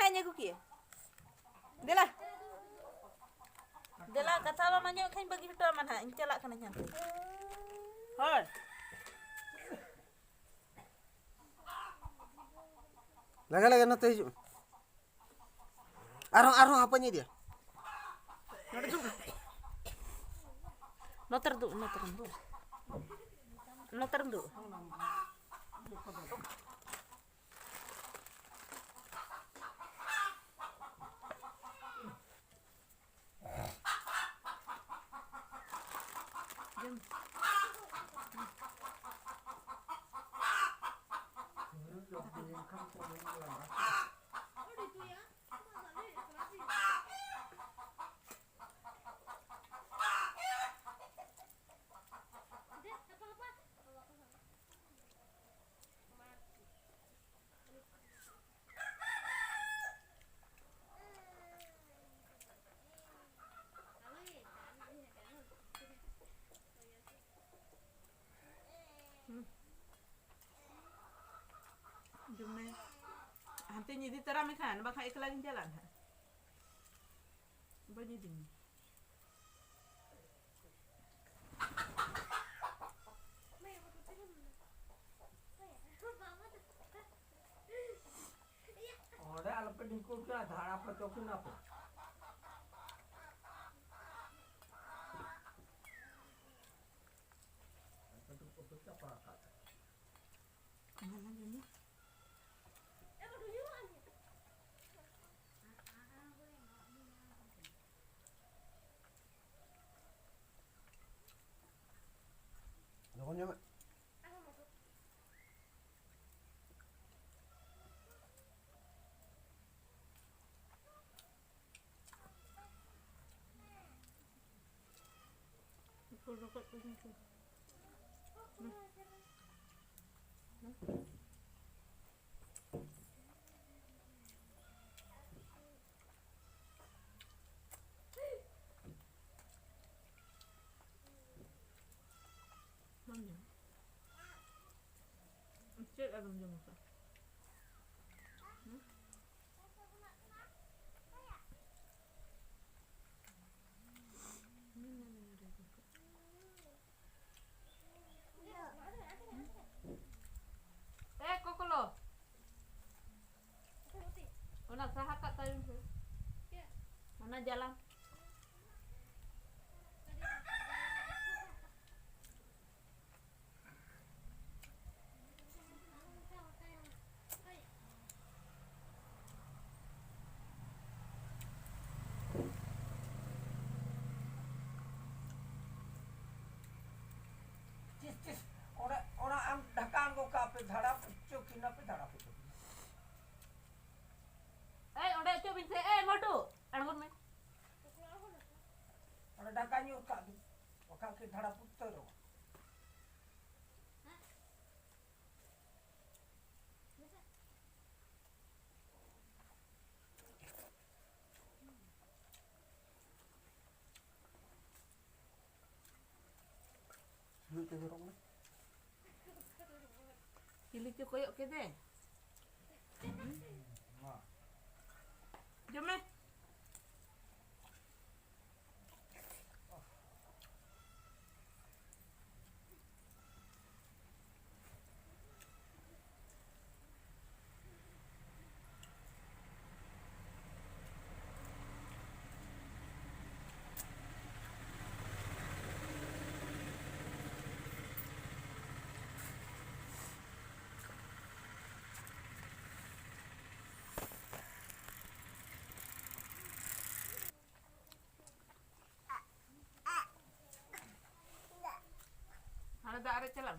nanya kuki. Dela. Dela kata lo nanya kan bagi itu aman ha. Incelak kan nyantai. Hoi. Lagi nanti hijau. Arung apanya dia? Noter tuh. Jume. Hanti nyidi terame kan, baka iklagin jalan ha. Banyak ding. Ore alap dingkul ka dhara pa chokin apa. Pokoknya mak. Cek agam jam apa? Kokolo. Una saha kak tayo. Mana jalan? Cis ora am dhakang ko ka pe dhara chokin na pe dhara pe. Udah coba saya. Modu. Anggun me. Ora dhakanyo ka ki. Oka ke dhara puttero. Lu ke dorong nih. Pilih tu koyok ke deh. Jom. Ada jalan.